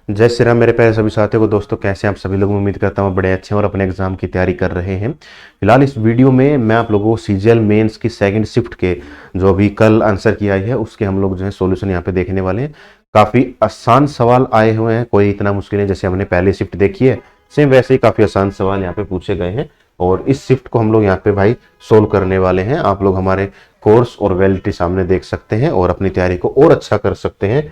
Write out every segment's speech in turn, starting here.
जय श्री राम मेरे प्यारे सभी साथियों को। दोस्तों कैसे हैं आप सभी लोग। उम्मीद करता हूँ बड़े अच्छे हैं और अपने एग्जाम की तैयारी कर रहे हैं। फिलहाल इस वीडियो में मैं आप लोगों को सीजीएल मेंस की सेकंड शिफ्ट के जो अभी कल आंसर किया है उसके हम लोग जो है सॉल्यूशन यहाँ पे देखने वाले हैं। काफ़ी आसान सवाल आए हुए हैं, कोई इतना मुश्किल नहीं जैसे हमने पहले शिफ्ट देखी है, सेम वैसे ही काफ़ी आसान सवाल यहाँ पे पूछे गए हैं और इस शिफ्ट को हम लोग यहाँ पे भाई सोल्व करने वाले हैं। आप लोग हमारे कोर्स और वैलिडिटी सामने देख सकते हैं और अपनी तैयारी को और अच्छा कर सकते हैं,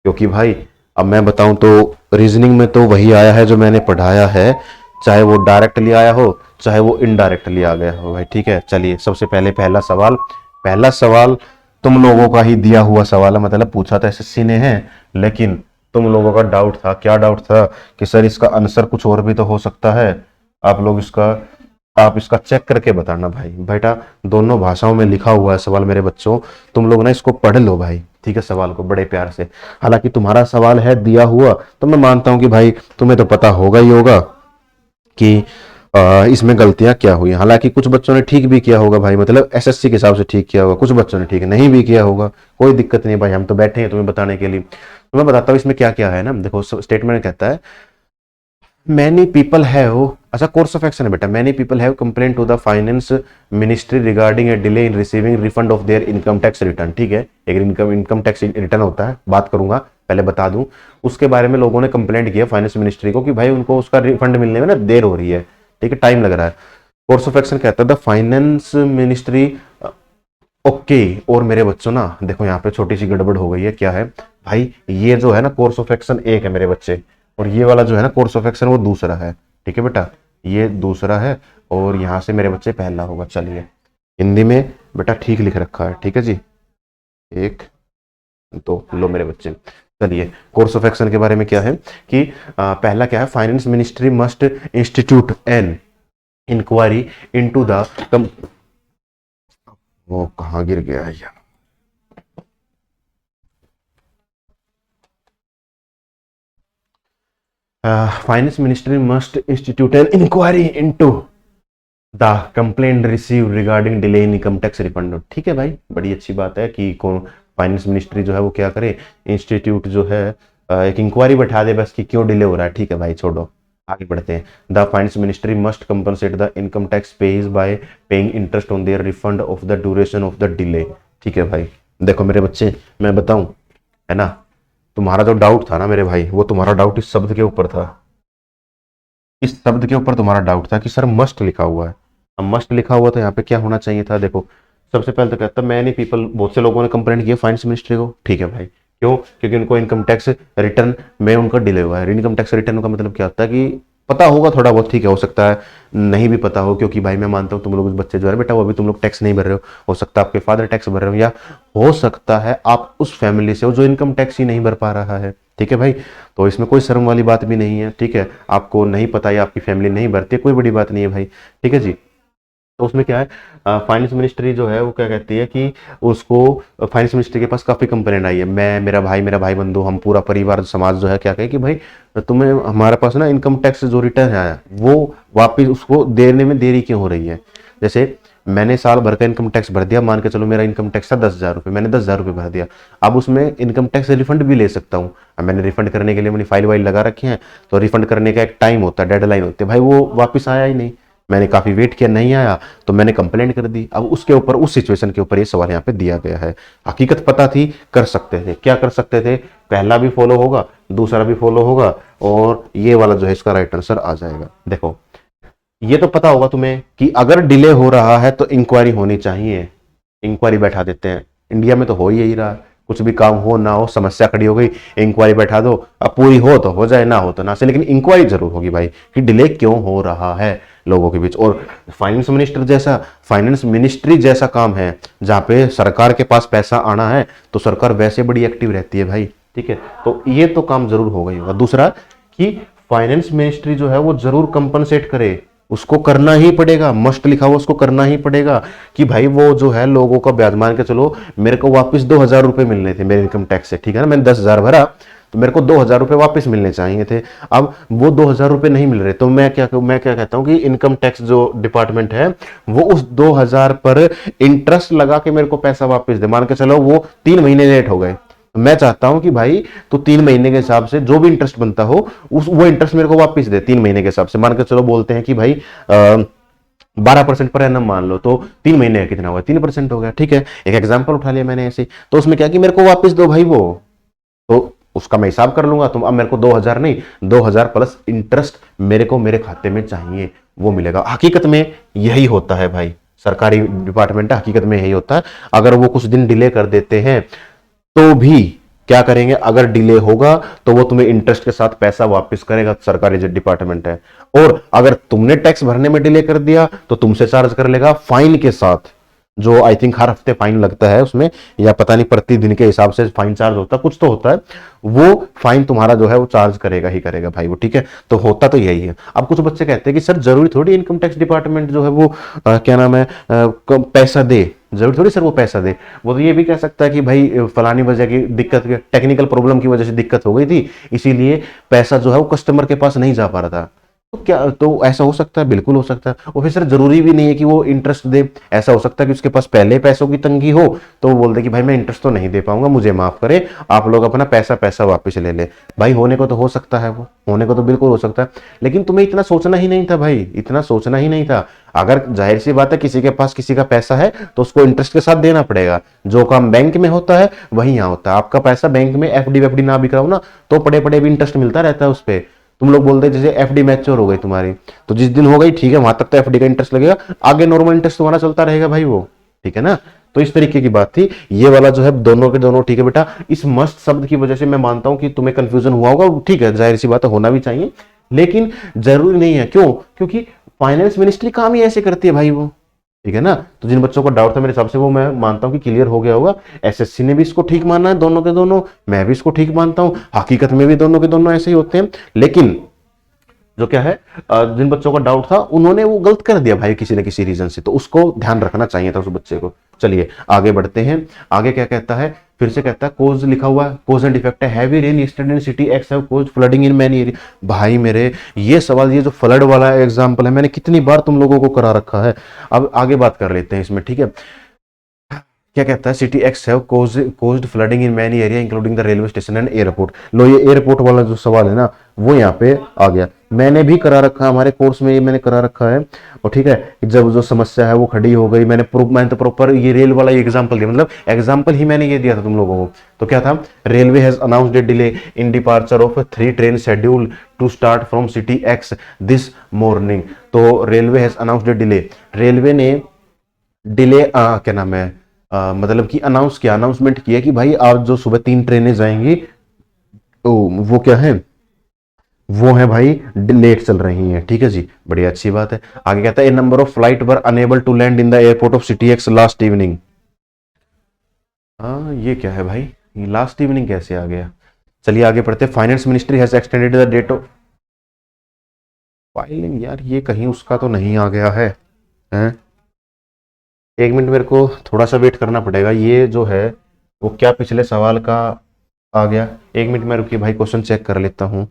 क्योंकि भाई अब मैं बताऊं तो रीजनिंग में तो वही आया है जो मैंने पढ़ाया है, चाहे वो डायरेक्टली आया हो चाहे वो इनडायरेक्टली आ गया हो भाई। ठीक है, चलिए सबसे पहले पहला सवाल तुम लोगों का ही दिया हुआ सवाल है, मतलब पूछा था एसएससी ने है, लेकिन तुम लोगों का डाउट था। क्या डाउट था कि सर इसका आंसर कुछ और भी तो हो सकता है। आप लोग आप इसका चेक करके बताना भाई। बेटा दोनों भाषाओं में लिखा हुआ है सवाल मेरे बच्चों, तुम लोग ना इसको पढ़ लो भाई। ठीक है, सवाल को बड़े प्यार से। हालांकि तुम्हारा सवाल है दिया हुआ, तो मैं मानता हूं कि भाई तुम्हें तो पता होगा ही होगा कि इसमें गलतियां क्या हुई। हालांकि कुछ बच्चों ने ठीक भी किया होगा भाई, मतलब एसएससी के हिसाब से ठीक किया होगा, कुछ बच्चों ने ठीक नहीं भी किया होगा। कोई दिक्कत नहीं भाई, हम तो बैठे हैं तुम्हें बताने के लिए। तो मैं बताता हूँ इसमें क्या क्या है ना। देखो स्टेटमेंट कहता है मैनी पीपल हैव, अच्छा कोर्स ऑफ एक्शन है बेटा, many people have complain to the finance ministry regarding a delay in receiving refund of their income tax return. ठीक है, एक इनकम टैक्स रिटर्न होता है, बात करूंगा, पहले बता दूं। उसके बारे में लोगों ने कंप्लेंट किया फाइनेंस मिनिस्ट्री को कि भाई उनको उसका रिफंड मिलने में ना देर हो रही है, ठीक है, टाइम लग रहा है। कोर्स ऑफ एक्शन कहता है द फाइनेंस मिनिस्ट्री ओके। और मेरे बच्चों ना देखो यहाँ पे छोटी सी गड़बड़ हो गई है। क्या है भाई, ये जो है ना कोर्स ऑफ एक्शन एक है मेरे बच्चे, और ये वाला जो है ना कोर्स ऑफ एक्शन वो दूसरा है। ठीक है बेटा, ये दूसरा है और यहां से मेरे बच्चे पहला होगा। चलिए हिंदी में बेटा ठीक लिख रखा है, ठीक है जी, एक दो लो मेरे बच्चे। चलिए कोर्स ऑफ एक्शन के बारे में क्या है कि पहला क्या है, finance ministry must institute an inquiry into the वो कहाँ गिर गया है यार, finance ministry must institute an inquiry into the complaint receive regarding delay in income tax refund. ठीक है भाई, बड़ी अच्छी बात है कि कौन फाइनेंस मिनिस्ट्री जो है वो क्या करे, इंस्टीट्यूट जो है एक इंक्वायरी बैठा दे बस कि क्यों डिले हो रहा है। ठीक है भाई, छोड़ो आगे बढ़ते हैं। The finance ministry must compensate the income tax page bye paying interest on their refund of the duration of the delay. ठीक है भाई, देखो मेरे बच्चे मैं बताऊं, है ना, तुम्हारा जो डाउट था ना मेरे भाई, वो तुम्हारा डाउट इस शब्द के ऊपर था। इस शब्द के ऊपर तुम्हारा डाउट था कि सर मस्ट लिखा हुआ है। अब मस्ट लिखा हुआ तो यहाँ पे क्या होना चाहिए था। देखो सबसे पहले तो कहता मैनी पीपल, बहुत से लोगों ने कंप्लेंट किया फाइनेंस मिनिस्ट्री को। ठीक है भाई, क्यों, क्योंकि उनको इनकम टैक्स रिटर्न में उनका डिले हुआ है। इनकम टैक्स रिटर्न का मतलब क्या होता है कि पता होगा थोड़ा बहुत, ठीक है, हो सकता है नहीं भी पता हो, क्योंकि भाई मैं मानता हूँ तुम लोग बच्चे जो है बेटा वो अभी तुम लोग टैक्स नहीं भर रहे हो सकता है आपके फादर टैक्स भर रहे हो, या हो सकता है आप उस फैमिली से हो जो इनकम टैक्स ही नहीं भर पा रहा है। ठीक है भाई, तो इसमें कोई शर्म वाली बात भी नहीं है। ठीक है, आपको नहीं पता या आपकी फैमिली नहीं भरती, कोई बड़ी बात नहीं है भाई। ठीक है जी, तो उसमें क्या है, फाइनेंस मिनिस्ट्री जो है वो क्या कहती है कि उसको, फाइनेंस मिनिस्ट्री के पास काफ़ी कंप्लेंट आई है, मैं मेरा भाई बंधु हम पूरा परिवार समाज जो है क्या कहे कि भाई तुम्हें हमारे पास ना इनकम टैक्स जो रिटर्न आया वो वापिस उसको देने में देरी क्यों हो रही है। जैसे मैंने साल भर का इनकम टैक्स भर दिया, मान के चलो मेरा इनकम टैक्स था 10,000 रुपये, मैंने 10,000 रुपये भर दिया, अब उसमें इनकम टैक्स रिफंड भी ले सकता हूँ। अब मैंने रिफंड करने के लिए मैंने फाइल वाइल लगा रखी है, तो रिफंड करने का एक टाइम होता है, डेडलाइन होती है भाई, वो वापस आया ही नहीं, मैंने काफी वेट किया नहीं आया, तो मैंने कंप्लेंट कर दी। अब उसके ऊपर उस सिचुएशन के ऊपर ये सवाल यहाँ पे दिया गया है। हकीकत पता थी, कर सकते थे, क्या कर सकते थे, पहला भी फॉलो होगा दूसरा भी फॉलो होगा और ये वाला जो है इसका राइट आंसर आ जाएगा। देखो ये तो पता होगा तुम्हें कि अगर डिले हो रहा है तो इंक्वायरी होनी चाहिए, इंक्वायरी बैठा देते हैं। इंडिया में तो हो ही रहा, कुछ भी काम हो ना हो, समस्या खड़ी हो गई, इंक्वायरी बैठा दो, अब पूरी हो तो हो जाए, ना हो तो ना से, लेकिन इंक्वायरी जरूर होगी भाई कि डिले क्यों हो रहा है लोगों के बीच। और फाइनेंस मिनिस्ट्री जैसा काम है जहां पे सरकार के पास पैसा आना है, तो सरकार वैसे बड़ी एक्टिव रहती है भाई। ठीक है, तो ये तो काम जरूर हो गई होगा। दूसरा कि फाइनेंस मिनिस्ट्री जो है वो जरूर कंपनसेट करे, उसको करना ही पड़ेगा, मस्ट लिखा हुआ उसको करना ही पड़ेगा कि भाई वो जो है लोगों का ब्याज, मान के चलो मेरे को वापस 2,000 रुपए मिलने थे मेरे इनकम टैक्स से, ठीक है ना, मैंने 10,000 भरा तो मेरे को 2,000 रुपए वापस मिलने चाहिए थे। अब वो 2,000 रुपए नहीं मिल रहे, तो मैं क्या कहता हूं कि इनकम टैक्स जो डिपार्टमेंट है वो उस 2,000 पर इंटरेस्ट लगा के मेरे को पैसा वापस दे। मान के चलो वो 3 महीने लेट हो गए, मैं चाहता हूं कि भाई तो 3 महीने के हिसाब से जो भी इंटरेस्ट बनता हो उस वो इंटरेस्ट मेरे को वापस दे 3 महीने के हिसाब से। मान के चलो बोलते हैं कि भाई 12% पर एनम मान लो, तो 3 महीने का कितना होगा, 3% हो गया। ठीक है, एक एग्जाम्पल उठा लिया मैंने ऐसे। तो उसमें क्या कि मेरे को वापस दो भाई वो, तो उसका मैं हिसाब कर लूंगा। तुम अब मेरे को 2000 नहीं, 2000 प्लस इंटरेस्ट मेरे को मेरे खाते में चाहिए, वो मिलेगा। हकीकत में यही होता है भाई, सरकारी डिपार्टमेंट है, हकीकत में यही होता है। अगर वो कुछ दिन डिले कर देते हैं तो भी क्या करेंगे, अगर डिले होगा तो वो तुम्हें इंटरेस्ट के साथ पैसा वापस करेगा, सरकारी जो डिपार्टमेंट है। और अगर तुमने टैक्स भरने में डिले कर दिया तो तुमसे चार्ज कर लेगा फाइन के साथ, जो आई थिंक हर हफ्ते फाइन लगता है उसमें, या पता नहीं प्रतिदिन के हिसाब से फाइन चार्ज होता है, कुछ तो होता है। वो फाइन तुम्हारा जो है वो चार्ज करेगा ही करेगा भाई वो। ठीक है, तो होता तो यही है। अब कुछ बच्चे कहते हैं कि सर जरूरी थोड़ी इनकम टैक्स डिपार्टमेंट जो है वो क्या नाम है पैसा दे, जरूरी थोड़ी सर वो पैसा दे। वो तो ये भी कह सकता है कि भाई फलानी वजह की दिक्कत, टेक्निकल प्रॉब्लम की वजह से दिक्कत हो गई थी, इसीलिए पैसा जो है वो कस्टमर के पास नहीं जा पा रहा था। तो क्या, तो ऐसा हो सकता है, बिल्कुल हो सकता है। और फिर सर जरूरी भी नहीं है कि वो इंटरेस्ट दे, ऐसा हो सकता है कि उसके पास पहले पैसों की तंगी हो तो वो बोल दे कि भाई मैं इंटरेस्ट तो नहीं दे पाऊंगा, मुझे माफ करें, आप लोग अपना पैसा वापस ले ले। भाई होने को तो हो सकता है, वो होने को तो बिल्कुल हो सकता है, लेकिन तुम्हें इतना सोचना ही नहीं था भाई, इतना सोचना ही नहीं था। अगर जाहिर सी बात है किसी के पास किसी का पैसा है तो उसको इंटरेस्ट के साथ देना पड़ेगा। जो काम बैंक में होता है वही यहाँ होता है। आपका पैसा बैंक में एफडी वेफडी ना भी कराओ ना तो पड़े पड़े भी इंटरेस्ट मिलता रहता है उस पर। तुम लोग बोलते हैं जैसे एफडी मैच्योर हो गई तुम्हारी, तो जिस दिन हो गई ठीक है, वहां तक तो एफडी का इंटरेस्ट लगेगा, आगे नॉर्मल इंटरेस्ट तुम्हारा चलता रहेगा भाई वो। ठीक है ना, तो इस तरीके की बात थी। ये वाला जो है दोनों के दोनों ठीक है बेटा। इस मस्ट शब्द की वजह से मैं मानता हूं कि तुम्हें कंफ्यूजन हुआ होगा, ठीक है, जाहिर सी बात है, होना भी चाहिए, लेकिन जरूरी नहीं है। क्यों? क्योंकि फाइनेंस मिनिस्ट्री काम ही ऐसे करती है भाई वो। ठीक है ना, तो जिन बच्चों को डाउट था मेरे हिसाब से वो मैं मानता हूं कि क्लियर हो गया होगा। एसएससी ने भी इसको ठीक माना है, दोनों के दोनों, मैं भी इसको ठीक मानता हूं। हकीकत में भी दोनों के दोनों ऐसे ही होते हैं, लेकिन जो क्या है जिन बच्चों का डाउट था उन्होंने वो गलत कर दिया भाई किसी न किसी रीजन से, तो उसको ध्यान रखना चाहिए था उस बच्चे को। चलिए आगे बढ़ते हैं। आगे क्या कहता है, फिर से कहता है कोज लिखा हुआ है, कोज एंड इफेक्ट है। Heavy rain yesterday in city X have caused flooding in many area. भाई मेरे ये सवाल, ये जो फ्लड वाला एग्जांपल है, मैंने कितनी बार तुम लोगों को करा रखा है। अब आगे बात कर लेते हैं इसमें, ठीक है। क्या कहता है, city X have caused flooding in many area including the railway station and airport. लो ये एयरपोर्ट वाला जो सवाल है ना वो यहाँ पे आ गया। मैंने भी करा रखा है, हमारे कोर्स में ये मैंने करा रखा है। और ठीक है, जब जो समस्या है वो खड़ी हो गई, मैंने तो प्रॉपर ये रेल वाला एग्जांपल दिया, मतलब एग्जांपल ही मैंने ये दिया था तुम लोगों को। तो क्या था, railway has announced a delay in departure of 3 train scheduled to start from city X this morning. तो railway has announced a delay, railway ने डिले क्या नाम है मतलब कि अनाउंस किया, अनाउंसमेंट किया कि भाई आज जो सुबह 3 ट्रेनें जाएंगी तो वो क्या है, वो है भाई लेट चल रही हैं। ठीक है जी, बड़ी अच्छी बात है। आगे कहता है a number of flight were unable to land in the airport of city X last evening. हाँ ये क्या है भाई, ये लास्ट इवनिंग कैसे आ गया। चलिए आगे पढ़ते हैं। Finance ministry has extended the date of filing. यार ये कहीं उसका तो नहीं आ गया है, हैं? एक मिनट मेरे को थोड़ा सा वेट करना पड़ेगा। ये जो है वो क्या पिछले सवाल का आ गया, एक मिनट में रुकिए भाई, क्वेश्चन चेक कर लेता हूँ,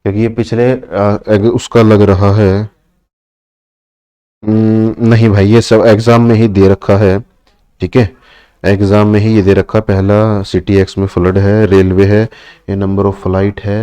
क्योंकि ये पिछले उसका लग रहा है। नहीं भाई, ये सब एग्जाम में ही दे रखा है। ठीक है, एग्जाम में ही ये दे रखा है। पहला सिटी एक्स में फ्लड है, रेलवे है, ये नंबर ऑफ फ्लाइट है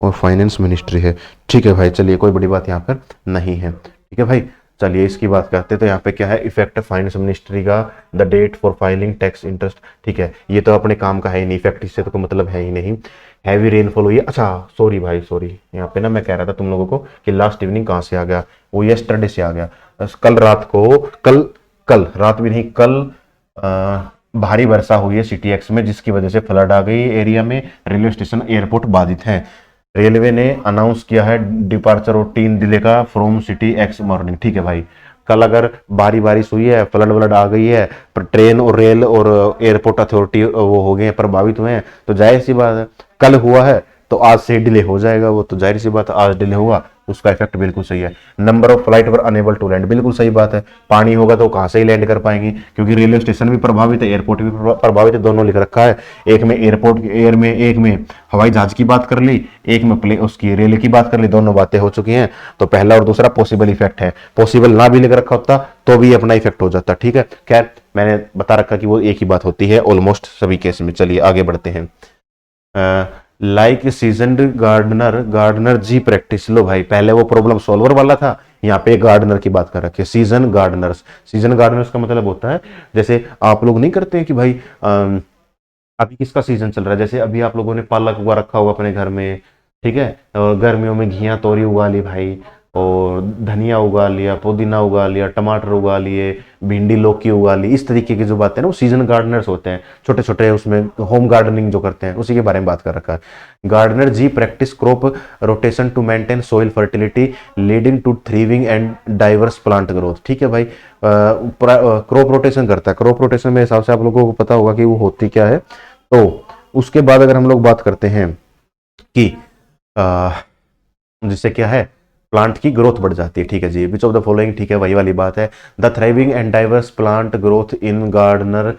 और फाइनेंस मिनिस्ट्री है। ठीक है भाई, चलिए कोई बड़ी बात यहाँ पर नहीं है। ठीक है भाई, चलिए इसकी बात करते हैं। तो यहाँ पे क्या है, इफेक्ट फाइनेंस मिनिस्ट्री का, the date for filing tax interest. ठीक है, ये तो अपने काम का है ही नहीं, इफेक्ट इससे तो कोई मतलब है ही नहीं। हैवी रेनफॉल हुई है, अच्छा सॉरी भाई सॉरी, यहाँ पे ना मैं कह रहा था तुम लोगों को कि लास्ट इवनिंग कहाँ से आ गया, वो यस्टरडे से आ गया। कल रात को, कल रात भी नहीं, कल भारी वर्षा हुई है सिटी एक्स में, जिसकी वजह से फ्लड आ गई एरिया में, रेलवे स्टेशन एयरपोर्ट बाधित है। रेलवे ने अनाउंस किया है डिपार्चर और 3 डिले का फ्रॉम सिटी एक्स मॉर्निंग। ठीक है भाई, कल अगर भारी बारिश हुई है, फ्लड व्लड आ गई है, पर ट्रेन और रेल और एयरपोर्ट अथॉरिटी वो हो गए हैं, प्रभावित हुए हैं, तो जाहिर सी बात है कल हुआ है तो आज से डिले हो जाएगा वो, तो जाहिर सी बात है आज डिले हुआ, उसका इफेक्ट बिल्कुल सही है। Number of flight were unable to land, बिल्कुल सही बात है। पानी होगा तो कहां से ही लैंड कर पाएंगी, क्योंकि रेलवे स्टेशन भी प्रभावित है, एयरपोर्ट भी प्रभावित है, दोनों लिख रखा है। एक में एयरपोर्ट एयर में, एक में हवाई जहाज की बात कर ली, एक में उसकी रेल की बात कर ली, दोनों बातें हो चुकी हैं। तो पहला और दूसरा पॉसिबल इफेक्ट है, पॉसिबल ना भी लिख रखा होता तो भी अपना इफेक्ट हो जाता। ठीक है, खैर मैंने बता रखा कि वो एक ही बात होती है ऑलमोस्ट सभी केस में। चलिए आगे बढ़ते हैं। Like seasoned gardener, gardener G practice. लो भाई, पहले वो प्रॉब्लम सॉल्वर वाला था, यहाँ पे गार्डनर की बात कर रखी है। सीजन गार्डनर्स, सीजन गार्डनर्स का मतलब होता है जैसे आप लोग नहीं करते हैं कि भाई अभी किसका सीजन चल रहा है, जैसे अभी आप लोगों ने पालक उगा रखा होगा अपने घर में, ठीक है, और गर्मियों में घिया तोरी उगा ली भाई, और धनिया उगा लिया, पुदीना उगा लिया, टमाटर उगा लिए, भिंडी लौकी उगा ली। इस तरीके की जो बातें हैं ना वो सीजन गार्डनर्स होते हैं, छोटे छोटे उसमें होम गार्डनिंग जो करते हैं उसी के बारे में बात कर रखा है। Gardener G practice crop rotation to maintain soil fertility leading to thriving and diverse plant growth. ठीक है भाई, क्रॉप रोटेशन करता है। क्रॉप रोटेशन में हिसाब से आप लोगों को पता होगा कि वो होती क्या है। तो उसके बाद अगर हम लोग बात करते हैं कि जिससे क्या है प्लांट की ग्रोथ बढ़ जाती है। ठीक है जी, विच ऑफ द फॉलोइंग, ठीक है वही वाली बात है। The thriving and diverse plant growth in gardener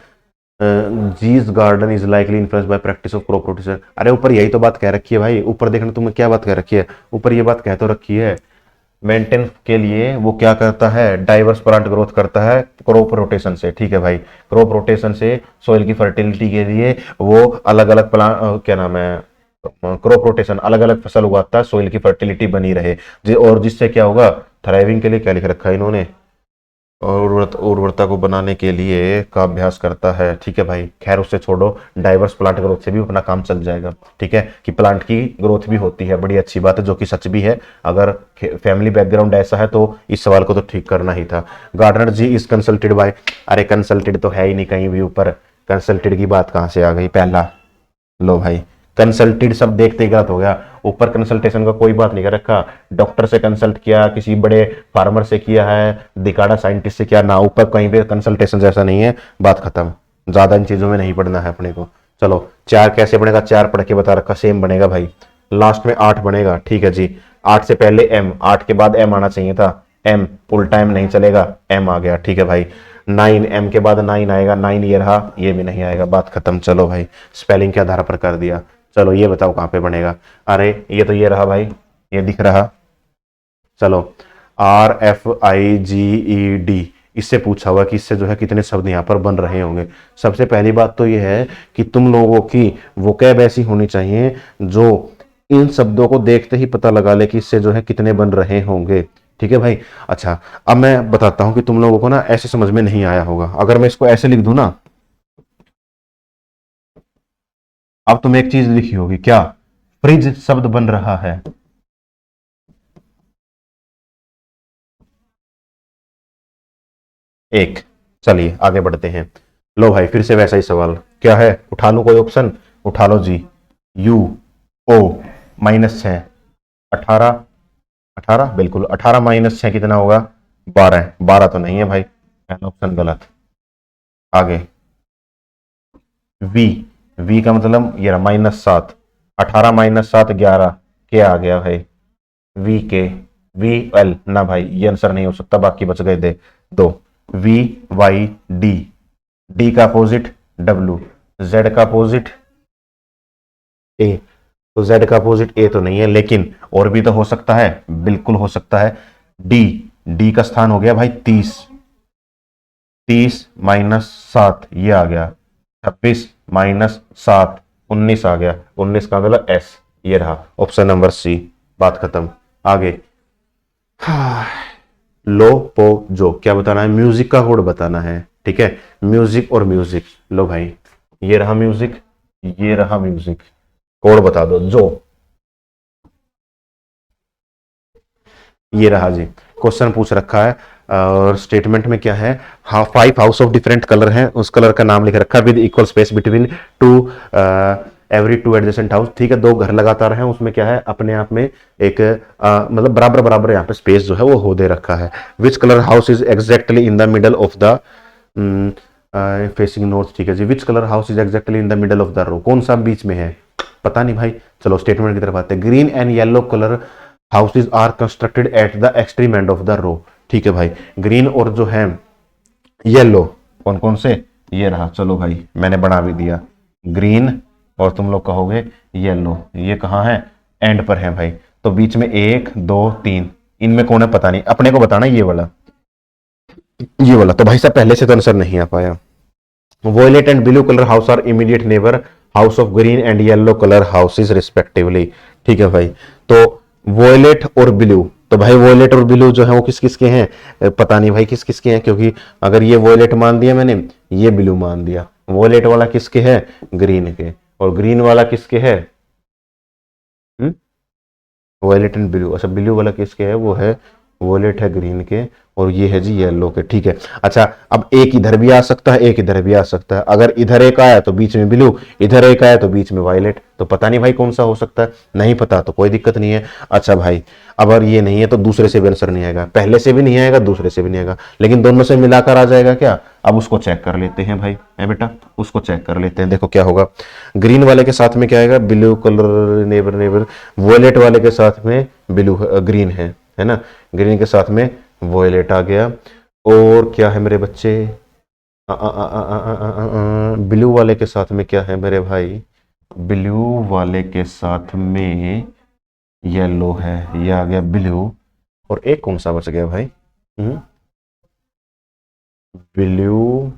G's garden is likely influence by practice of crop rotation. अरे ऊपर यही तो बात कह रखी है भाई, ऊपर देखना तुम्हें क्या बात कह रखी है, ऊपर ये बात कह तो रखी है मेंटेन के लिए वो क्या करता है, डाइवर्स प्लांट ग्रोथ करता है क्रॉप रोटेशन से। ठीक है भाई, क्रॉप रोटेशन से सॉइल की फर्टिलिटी के लिए वो अलग अलग प्लांट क्या नाम है, क्रॉप रोटेशन अलग अलग फसल उगाता है, सॉइल की फर्टिलिटी बनी रहे और जिससे क्या होगा, थ्राइविंग के लिए क्या लिख रखा है इन्होंने, उर्वरता को बनाने के लिए का अभ्यास करता है। ठीक है भाई, खैर उससे छोड़ो, डाइवर्स प्लांट ग्रोथ से भी अपना काम चल जाएगा। ठीक है, कि प्लांट की ग्रोथ भी होती है, बड़ी अच्छी बात है, जो कि सच भी है। अगर फैमिली बैकग्राउंड ऐसा है तो इस सवाल को तो ठीक करना ही था। Gardener G is consulted by, अरे कंसल्टेड तो है ही नहीं कहीं भी, ऊपर कंसल्टेड की बात कहां से आ गई पहला। लो भाई, कंसल्टेड सब देखते ही गलत हो गया, ऊपर कंसल्टेशन का कोई बात नहीं कर रखा। डॉक्टर से कंसल्ट किया, किसी बड़े फार्मर से किया है, दिकाड़ा साइंटिस्ट से किया ना, ऊपर कहीं पे कंसल्टेशन जैसा नहीं है, बात खत्म। ज्यादा इन चीजों में नहीं पढ़ना है अपने को। चलो, 4 कैसे बनेगा, 4 पढ़ के बता रखा, सेम बनेगा भाई, लास्ट में 8 बनेगा। ठीक है जी, 8 से पहले एम, 8 के बाद एम आना चाहिए था, एम उल्टा एम नहीं चलेगा, एम आ गया। ठीक है भाई, 9 एम के बाद 9 आएगा, 9 ये रहा, ये भी नहीं आएगा, बात खत्म। चलो भाई, स्पेलिंग के आधार पर कर दिया। चलो ये बताओ कहां पे बनेगा, अरे ये तो ये रहा भाई, ये दिख रहा। चलो, RFIGED, इससे पूछा हुआ कि इससे जो है कितने शब्द यहां पर बन रहे होंगे। सबसे पहली बात तो ये है कि तुम लोगों की वोकैब ऐसी होनी चाहिए जो इन शब्दों को देखते ही पता लगा ले कि इससे जो है कितने बन रहे होंगे। ठीक है भाई, अच्छा अब मैं बताता हूं कि तुम लोगों को ना ऐसे समझ में नहीं आया होगा। अगर मैं इसको ऐसे लिख दूं ना, अब तुम एक चीज लिखी होगी, क्या, फ्रिज शब्द बन रहा है। एक, चलिए आगे बढ़ते हैं। लो भाई, फिर से वैसा ही सवाल, क्या है, उठा लो कोई ऑप्शन, उठा लो जी। U O -6, 18, 18 बिल्कुल, 18 -6 कितना होगा, 12, 12 तो नहीं है भाई, पहला ऑप्शन गलत। आगे V, V का मतलब ये रहा -7, 18 -7 11, क्या आ गया भाई, वी के, वी एल ना भाई, ये आंसर नहीं हो सकता, बाकी बच गए दे दो। वी वाई डी, डी का अपोजिट डब्ल्यू, जेड का अपोजिट ए, तो जेड का अपोजिट ए तो नहीं है, लेकिन और भी तो हो सकता है, बिल्कुल हो सकता है। डी, डी का स्थान हो गया भाई 30, 30 -7 ये आ गया, 26 -7 19 आ गया, 19 का अगला एस, ये रहा ऑप्शन नंबर सी, बात खत्म। आगे लो पो जो, क्या बताना है, म्यूजिक का कोड बताना है। ठीक है, म्यूजिक और म्यूजिक, लो भाई ये रहा म्यूजिक, ये रहा म्यूजिक, कोड बता दो जो, ये रहा जी। क्वेश्चन पूछ रखा है और स्टेटमेंट में क्या है, हाँ 5 हाउस ऑफ डिफरेंट कलर हैं, उस कलर का नाम लिख रखा है, with equal space between two every 2 adjacent house. ठीक है, 2 घर लगातार हैं, उसमें क्या है, अपने आप में एक मतलब बराबर बराबर यहाँ पे स्पेस जो है वो हो दे रखा है। Which colour house is exactly in the middle of the facing north. ठीक है जी, which colour house is exactly in the middle of the row, कौन सा बीच में है, पता नहीं भाई। चलो स्टेटमेंट की तरफ आते हैं। Green and yellow colour houses are constructed at the extreme end of the row. ठीक है भाई, ग्रीन और जो है येलो, कौन कौन से, ये रहा। चलो भाई मैंने बना भी दिया, ग्रीन और तुम लोग कहोगे येलो, ये कहाँ है, एंड पर है भाई, तो बीच में 1 2 3, इनमें कौन है पता नहीं, अपने को बताना ये वाला। ये वाला तो भाई साहब पहले से तो आंसर नहीं आ पाया। Violet and blue colour house are immediate neighbour house of green and yellow colour houses respectively. ठीक है भाई, तो वॉयलेट और ब्लू, तो भाई वॉयलेट और ब्लू जो है वो किस किस के हैं, पता नहीं भाई किस किस के हैं, क्योंकि अगर ये वॉयलेट मान दिया मैंने, ये ब्लू मान दिया। वॉयलेट वाला किसके है, ग्रीन के, और ग्रीन वाला किसके है, वॉयलेट एंड ब्लू। अच्छा ब्लू वाला किसके है, वो है वॉयलेट है ग्रीन के, और ये है जी येलो के। ठीक है, अच्छा अब एक इधर भी आ सकता है, एक इधर भी आ सकता है। अगर इधर एक आया तो बीच में ब्लू, इधर एक आया तो बीच में वायलेट, तो पता नहीं भाई कौन सा हो सकता है, नहीं पता तो कोई दिक्कत नहीं है। अच्छा भाई, अगर ये नहीं है तो दूसरे से भी आंसर नहीं आएगा, पहले से भी नहीं आएगा, दूसरे से भी नहीं आएगा, लेकिन दोनों से मिलाकर आ जाएगा क्या। अब उसको चेक कर लेते हैं भाई, है बेटा, उसको चेक कर लेते हैं। देखो क्या होगा, ग्रीन वाले के साथ में क्या आएगा, blue colour neighbour neighbour, violet वाले के साथ में ब्लू ग्रीन है ना, ग्रीन के साथ में वॉयलेट आ गया। और क्या है मेरे बच्चे, ब्लू वाले के साथ में क्या है मेरे भाई, ब्लू वाले के साथ में येलो है, ये आ गया ब्लू। और एक कौन सा बच गया भाई, blue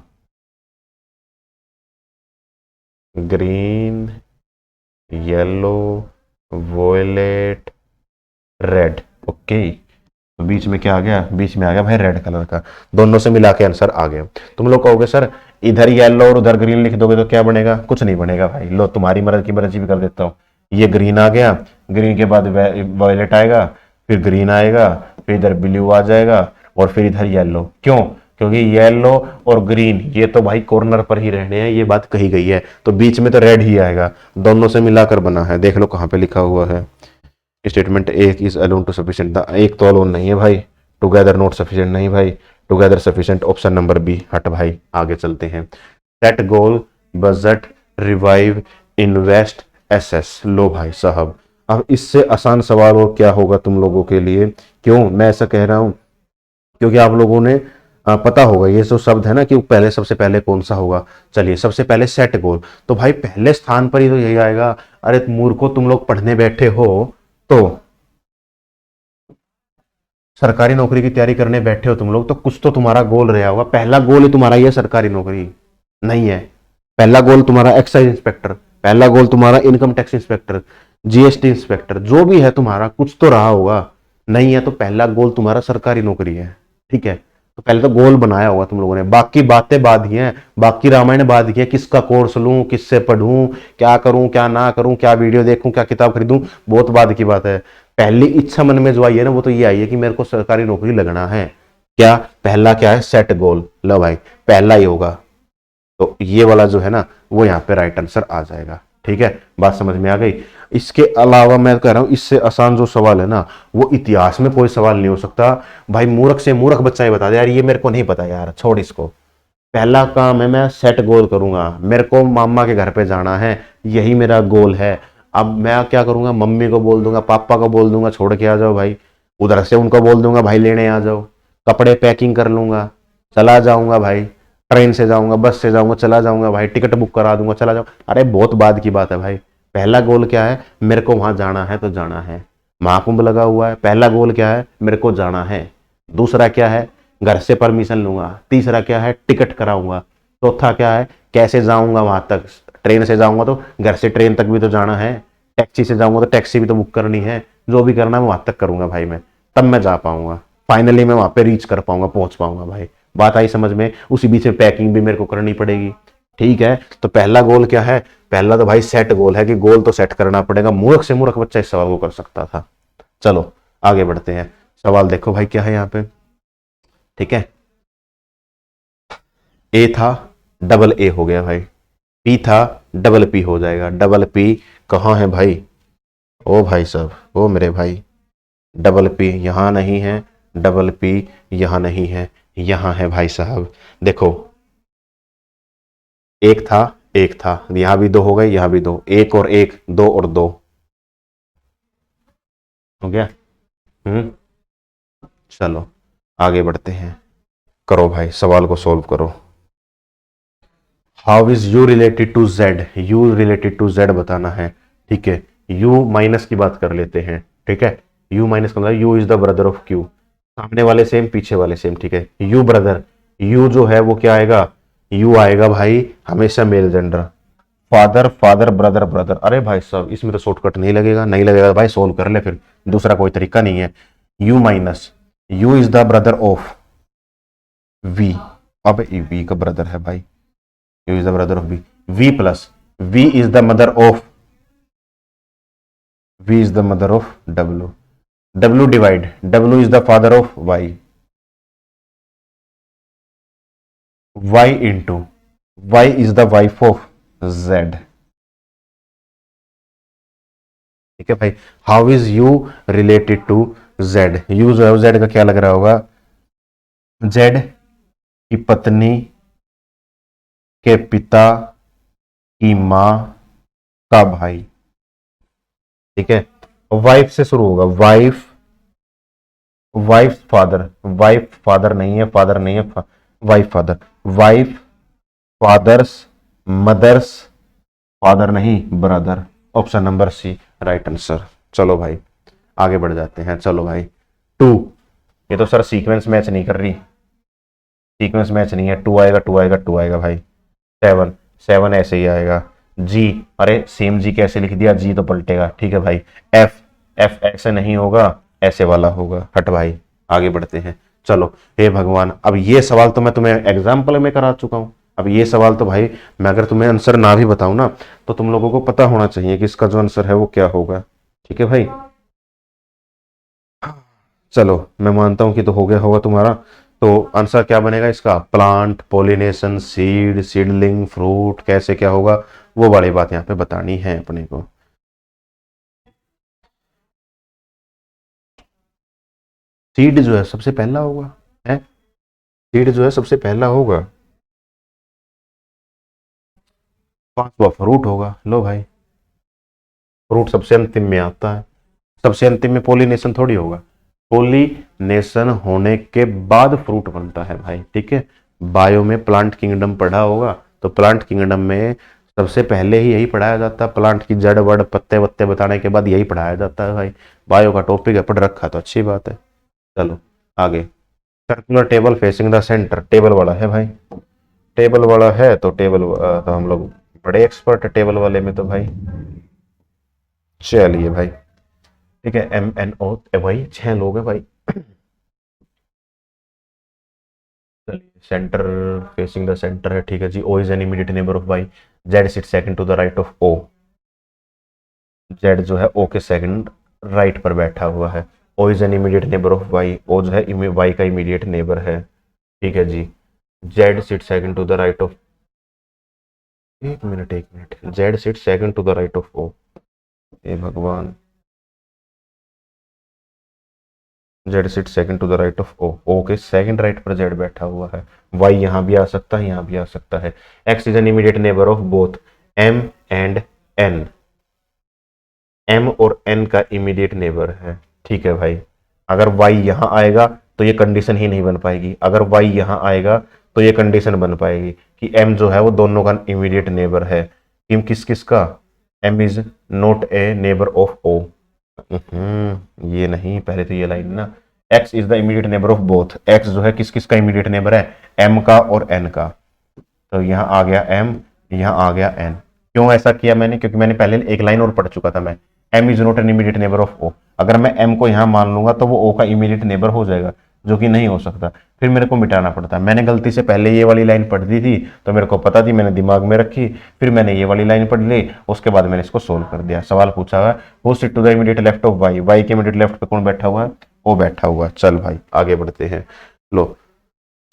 green yellow violet red. Okay, तो बीच में क्या आ गया, बीच में आ गया भाई रेड कलर का। दोनों से मिला के आंसर आ गया। तुम लोग कहोगे सर इधर येलो और उधर ग्रीन लिख दोगे तो क्या बनेगा, कुछ नहीं बनेगा भाई। लो तुम्हारी मर्जी की मर्जी भी कर देता हूँ। ये ग्रीन आ गया, ग्रीन के बाद वॉयलेट आएगा, फिर ग्रीन आएगा, फिर इधर ब्लू आ जाएगा, और फिर इधर येलो। क्यों, क्योंकि येलो और ग्रीन ये तो भाई कॉर्नर पर ही रहने हैं, ये बात कही गई है, तो बीच में तो रेड ही आएगा। दोनों से मिलाकर बना है, देख लो कहाँ पे लिखा हुआ है। स्टेटमेंट एक इज अलोन टू सफिशिएंट, एक तो अलोन नहीं है भाई, टुगेदर नॉट सफिशिएंट नहीं भाई, together sufficient, option number B. हट भाई, आगे चलते हैं। Set goal, budget, revive, invest, SS. लो भाई साहब, अब इससे आसान सवाल और क्या होगा तुम लोगों के लिए। क्यों मैं ऐसा कह रहा हूं, क्योंकि आप लोगों ने पता होगा ये जो शब्द है ना कि पहले सबसे पहले कौन सा होगा। चलिए सबसे पहले सेट गोल, तो भाई पहले स्थान पर ही तो यही आएगा। अरे मूर्खों, तुम लोग पढ़ने बैठे हो तो सरकारी नौकरी की तैयारी करने बैठे हो तुम लोग, तो कुछ तो तुम्हारा गोल रहा होगा। पहला गोल ही तुम्हारा ये सरकारी नौकरी नहीं है। पहला गोल तुम्हारा एक्साइज इंस्पेक्टर, पहला गोल तुम्हारा income tax inspector, GST inspector, जो भी है तुम्हारा कुछ तो रहा होगा। नहीं है तो पहला गोल तुम्हारा सरकारी नौकरी है। ठीक है, तो पहले तो गोल बनाया होगा तुम लोगों ने, बाकी बातें बाद ही हैं, बाकी रामायण बाद ही है। किसका कोर्स लूं, किससे पढ़ूं, क्या करूं क्या ना करूं, क्या वीडियो देखूं, क्या किताब खरीदूं, बहुत बाद की बात है। पहली इच्छा मन में जो आई है ना, वो तो ये आई है कि मेरे को सरकारी नौकरी लगना है। क्या पहला क्या है, सेट गोल। लो भाई पहला ही होगा, तो ये वाला जो है ना वो यहाँ पे राइट आंसर आ जाएगा। ठीक है, बात समझ में आ गई। इसके अलावा मैं कह रहा हूं इससे आसान जो सवाल है ना, वो इतिहास में कोई सवाल नहीं हो सकता भाई। मूर्ख से मूर्ख बच्चा ही बता दे यार ये मेरे को नहीं पता यार, छोड़ इसको। पहला काम है मैं सेट गोल करूंगा, मेरे को मामा के घर पे जाना है, यही मेरा गोल है। अब मैं क्या करूंगा, मम्मी को बोल दूंगा, पापा को बोल दूंगा छोड़ के आ जाओ भाई, उधर से उनको बोल दूंगा भाई लेने आ जाओ, कपड़े पैकिंग कर लूंगा, चला जाऊंगा भाई, ट्रेन से जाऊंगा, बस से जाऊंगा, चला जाऊंगा भाई, टिकट बुक करा दूंगा, चला जाऊंगा। अरे बहुत बाद की बात है भाई। पहला गोल क्या है, मेरे को वहां जाना है तो जाना है। महाकुंभ लगा हुआ है, पहला गोल क्या है, मेरे को जाना है। दूसरा क्या है, घर से परमिशन लूंगा। तीसरा क्या है, टिकट कराऊंगा। चौथा क्या है, कैसे जाऊंगा वहां तक, ट्रेन से जाऊंगा तो घर से ट्रेन तक भी तो जाना है, टैक्सी से जाऊंगा तो टैक्सी भी तो बुक करनी है। जो भी करना है वहां तक करूंगा भाई मैं, तब मैं जा पाऊंगा, फाइनली मैं वहां पे रीच कर पाऊंगा, पहुंच पाऊंगा भाई। बात आई समझ में। उसी बीच में पैकिंग भी मेरे को करनी पड़ेगी। ठीक है, तो पहला गोल क्या है, पहला तो भाई सेट गोल है कि गोल तो सेट करना पड़ेगा। मूर्ख से मूर्ख बच्चा इस सवाल को कर सकता था। चलो आगे बढ़ते हैं। सवाल देखो भाई क्या है यहाँ पे। ठीक है, ए था डबल ए हो गया भाई, पी था डबल पी हो जाएगा। डबल पी कहाँ है भाई, ओ भाई साहब, ओ मेरे भाई, डबल पी यहां नहीं है, डबल पी यहां नहीं है, यहां है भाई साहब। देखो एक था, एक था, यहां भी दो हो गए, यहां भी दो, एक और एक, दो और दो हो गया। चलो आगे बढ़ते हैं। करो भाई सवाल को सोल्व करो। How is U related to Z, U related to Z बताना है। ठीक है, यू माइनस की बात कर लेते हैं। ठीक है, यू माइनस का मतलब you is the brother of Q, सामने वाले सेम पीछे वाले सेम। ठीक है, यू ब्रदर, यू जो है वो क्या आएगा, यू आएगा भाई हमेशा male gender, father father brother brother. अरे भाई साहब इसमें तो शॉर्टकट नहीं लगेगा, नहीं लगेगा भाई सोल्व कर ले फिर, दूसरा कोई तरीका नहीं है। U minus, U is the brother of V, अब वी का ब्रदर है भाई, U is the brother of V, V plus V is the mother of, V is the mother of W, W divide W is the father of Y, y into y is the wife of z। ठीक है भाई, how is u related to z, u जो है z का क्या लग रहा होगा, z की पत्नी के पिता की मां का भाई। ठीक है, वाइफ से शुरू होगा, wife wife father, wife father नहीं है, फादर नहीं है, wife father, wife fathers mothers, father नहीं brother, option number C right answer. चलो भाई आगे बढ़ जाते हैं। चलो भाई 2, ये तो सर सीक्वेंस मैच नहीं कर रही, सीक्वेंस मैच नहीं है, 2 आएगा 2 आएगा 2 आएगा भाई। 7 7 ऐसे ही आएगा। जी, अरे सेम जी कैसे लिख दिया, जी तो पलटेगा। ठीक है भाई, एफ एफ ऐसे नहीं होगा, ऐसे वाला होगा। हट भाई आगे बढ़ते हैं। चलो हे भगवान, अब ये सवाल तो मैं तुम्हें एग्जाम्पल में करा चुका हूं, अब ये सवाल तो भाई मैं अगर तुम्हें आंसर ना भी बताऊं ना तो तुम लोगों को पता होना चाहिए कि इसका जो आंसर है वो क्या होगा। ठीक है भाई, चलो मैं मानता हूं कि तो हो गया होगा तुम्हारा। तो आंसर क्या बनेगा इसका, plant, pollination, seed, seedling, fruit, कैसे क्या होगा वो बड़ी बात यहाँ पे बतानी है अपने को। सीड जो है सबसे पहला होगा, है सीड जो है सबसे पहला होगा, पांचवा फ्रूट होगा। लो भाई, फ्रूट सबसे अंतिम में आता है, सबसे अंतिम में पोलिनेशन थोड़ी होगा, पोलिनेशन होने के बाद फ्रूट बनता है भाई। ठीक है, बायो में प्लांट किंगडम पढ़ा होगा, तो प्लांट किंगडम में सबसे पहले ही यही पढ़ाया जाता है, प्लांट की जड़ वड़ पत्ते वत्ते बताने के बाद यही पढ़ाया जाता है भाई। बायो का टॉपिक है, पढ़ रखा तो अच्छी बात है। चलो आगे, circular table facing the centre, table वाला है भाई, टेबल वाला है तो टेबल तो हम लोग बड़े एक्सपर्ट है टेबल वाले में तो भाई। चलिए भाई, ठीक है, एम एन ओ भाई 6 लोग हैं भाई। चलिए, सेंटर फेसिंग द सेंटर है, ठीक है जी। O is an immediate neighbour of Y, Z sit second to the right of O, Z जो है ओ के सेकंड राइट पर बैठा हुआ है। O is an immediate neighbour of Y, O जो है वाई का इमीडिएट नेबर है। ठीक है जी, Z sit second to the right of, एक minute, Z sit second to the right of O, ए भगवान, Z sit second to the right of O, O के सेकंड राइट पर जेड बैठा हुआ है। वाई यहां भी आ सकता है, यहां भी आ सकता है। X is an immediate neighbour of both M and N, M और एन का इमीडिएट नेबर है। ठीक है भाई, अगर वाई यहां आएगा तो ये कंडीशन ही नहीं बन पाएगी, अगर वाई यहां आएगा तो ये कंडीशन बन पाएगी कि एम जो है वो दोनों का इमीडिएट नेबर है। किस किस का, M is not a neighbour of O, ये नहीं, पहले तो ये लाइन ना, X is the immediate neighbour of both, X जो है किस किस का इमीडिएट नेबर है, एम का और एन का। तो यहाँ आ गया एम, यहाँ आ गया एन। क्यों ऐसा किया मैंने, क्योंकि मैंने पहले एक लाइन और पढ़ चुका था मैं, M is not an immediate neighbour of O, अगर मैं एम को यहाँ मान लूंगा तो वो ओ का इमीडिएट नेबर हो जाएगा, जो कि नहीं हो सकता, फिर मेरे को मिटाना पड़ता। मैंने गलती से पहले ये वाली लाइन पढ़ दी थी तो मेरे को पता थी, मैंने दिमाग में रखी, फिर मैंने ये वाली लाइन पढ़ ली, उसके बाद मैंने इसको सोल्व कर दिया। सवाल पूछा हुआ है who sit to the immediate left of Y, Y के इमीडिएट लेफ्ट पे कौन बैठा हुआ है, ओ बैठा हुआ है। चल भाई आगे बढ़ते हैं। लो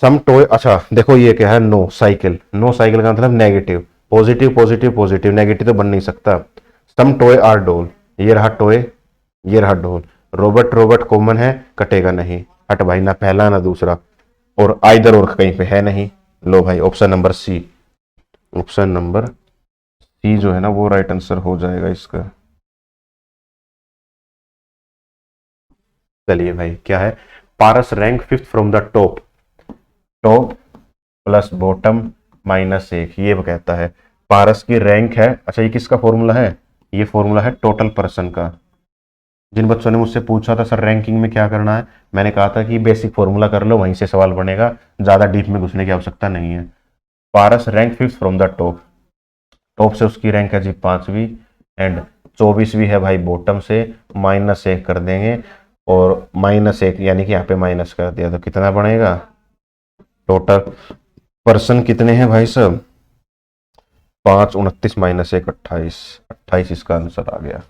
सम टॉय, अच्छा देखो ये क्या है, नो साइकिल, नो साइकिल का मतलब negative, positive positive positive, negative तो बन नहीं सकता। सम टॉय आर डॉल, ये रहा टॉय, ये रहा डॉल। रोबोट रोबोट कॉमन है, कटेगा नहीं। हट भाई, ना पहला ना दूसरा, और आइदर और कहीं पे है नहीं। लो भाई option number C, option number C जो है ना वो राइट आंसर हो जाएगा इसका। चलिए भाई क्या है, Paras rank 5th from the top, top plus bottom minus 1, ये वो कहता है पारस की रैंक है। अच्छा ये किसका फॉर्मूला है, ये फॉर्मूला है टोटल पर्सन का, जिन बच्चों ने मुझसे पूछा था सर रैंकिंग में क्या करना है, मैंने कहा था कि बेसिक फॉर्मूला कर लो, वहीं से सवाल बनेगा, ज़्यादा डीप में घुसने की आवश्यकता नहीं है। Paras rank fifth from the top, top से उसकी रैंक है जी 5वीं, एंड 24वीं है भाई बॉटम से, -1 कर देंगे, और -1 यानी कि यहाँ पे माइनस कर दिया तो कितना बनेगा, टोटल पर्सन कितने हैं भाई साहब, 5, 29 -1 28, 28 इसका आंसर आ गया,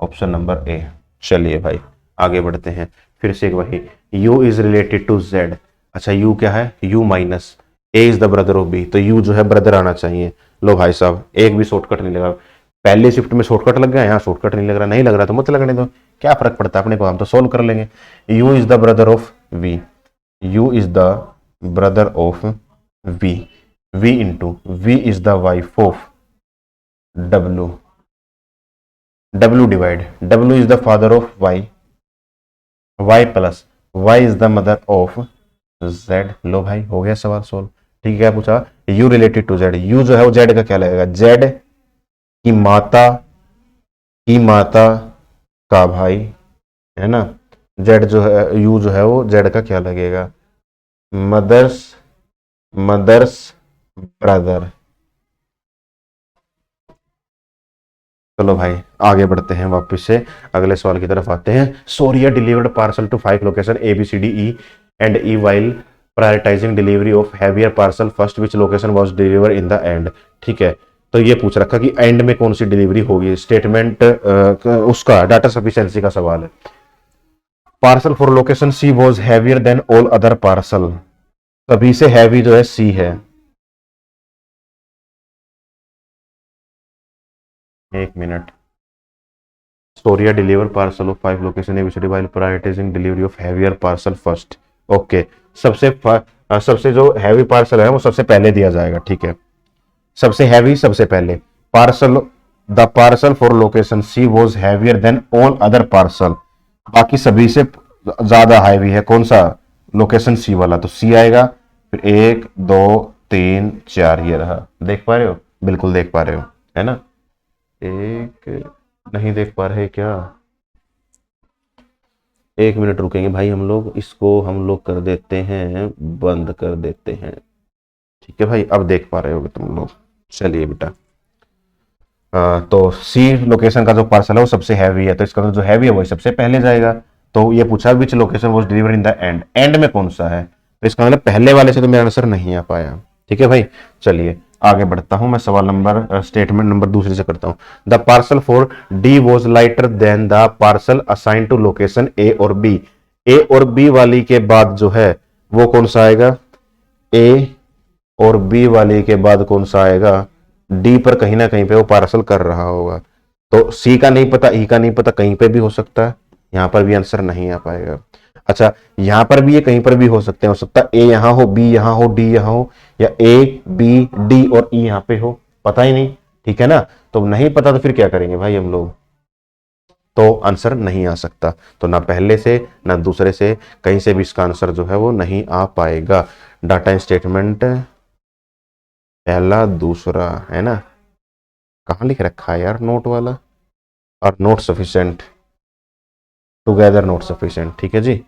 ऑप्शन नंबर ए। चलिए भाई आगे बढ़ते हैं, फिर से एक वही, u is related to z। अच्छा u क्या है, u minus a is the brother of b, तो u जो है ब्रदर आना चाहिए। लो भाई साहब एक भी शॉर्टकट नहीं लगा, पहले शिफ्ट में शॉर्टकट लग गया, यहाँ शॉर्टकट नहीं लग रहा, नहीं लग रहा तो मत लगने दो, क्या फर्क पड़ता है अपने को, हम तो सोल्व कर लेंगे। u is the brother of v, u is the brother of v, v into v is the wife of w, w divide w is the father of y, y plus y is the mother of z। लो भाई हो गया सवाल solve. ठीक है, क्या पूछा, u related to z, u जो है वो z का क्या लगेगा, z की माता का भाई, है ना, z जो है u जो है वो z का क्या लगेगा, मदर्स ब्रदर। चलो भाई आगे बढ़ते हैं, वापस से अगले सवाल की तरफ आते हैं। Surya delivered parcel to 5 location A B C D E and E while prioritising delivery of heavier parcel first which location was deliver in the end. ठीक है, तो ये पूछ रखा कि एंड में कौन सी डिलीवरी होगी, स्टेटमेंट उसका डाटा सफिशिएंसी का सवाल है। Parcel for location C was heavier than all other parcel, सभी से हैवी जो है सी है। एक मिनट, Surya deliver parcel of 5 location A B C D while prioritising delivery of heavier parcel first. Okay, सबसे जो हैवी पार्सल है वो सबसे पहले दिया जाएगा। ठीक है, सबसे हैवी सबसे पहले, parcel the parcel for location C was heavier than all other parcel, बाकी सभी से ज्यादा हैवी है कौन सा, लोकेशन सी वाला, तो सी आएगा। फिर 1 2 3 4 ये रहा, देख पा रहे हो, बिल्कुल देख पा रहे हो है ना, एक नहीं देख पा रहे क्या, एक मिनट रुकेंगे भाई, हम लोग इसको हम लोग कर देते हैं, बंद कर देते हैं। ठीक है भाई, अब देख पा रहे होगे तुम लोग। चलिए बेटा, तो सी लोकेशन का जो पार्सल है वो सबसे हैवी है, तो इसका जो हैवी है वो सबसे पहले जाएगा। तो ये पूछा विच location was delivered in the and, and में कौन सा है, तो इसका मतलब पहले वाले से तो मेरा आंसर नहीं आ पाया। ठीक है भाई, चलिए आगे बढ़ता हूं, मैं सवाल नंबर स्टेटमेंट नंबर दूसरे से करता हूं। The parcel for D was lighter than the parcel assign to location A और बी, ए और बी वाली के बाद जो है वो कौन सा आएगा, ए और बी वाली के बाद कौन सा आएगा, डी पर कहीं ना कहीं पे वो पार्सल कर रहा होगा। तो सी का नहीं पता, ई का नहीं पता, कहीं पे भी हो सकता है, यहां पर भी आंसर नहीं आ पाएगा। अच्छा, यहां पर भी ये कहीं पर भी हो सकते हैं, हो सकता है ए यहां हो, बी यहां हो, डी यहां हो, या ए बी डी और ई यहां पे हो, पता ही नहीं। ठीक है ना, तो नहीं पता तो फिर क्या करेंगे भाई हम लोग, तो आंसर नहीं आ सकता, तो ना पहले से ना दूसरे से, कहीं से भी इसका आंसर जो है वो नहीं आ पाएगा। डाटा स्टेटमेंट पहला दूसरा है ना, कहाँ लिख रखा है यार नोट वाला, और note sufficient together note sufficient. ठीक है जी,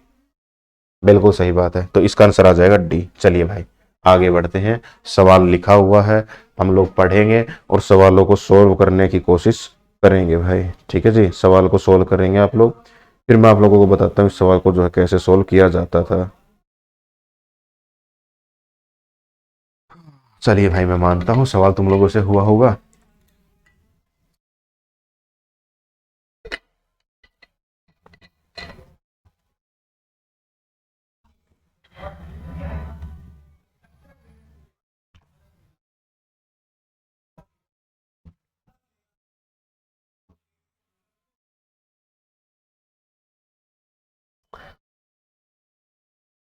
बिल्कुल सही बात है, तो इसका आंसर आ जाएगा डी। चलिए भाई आगे बढ़ते हैं, सवाल लिखा हुआ है, हम लोग पढ़ेंगे और सवालों को सोल्व करने की कोशिश करेंगे भाई। ठीक है जी, सवाल को सोल्व करेंगे आप लोग, फिर मैं आप लोगों को बताता हूँ इस सवाल को जो है कैसे सोल्व किया जाता था। चलिए भाई, मैं मानता हूँ सवाल तुम लोगों से हुआ होगा।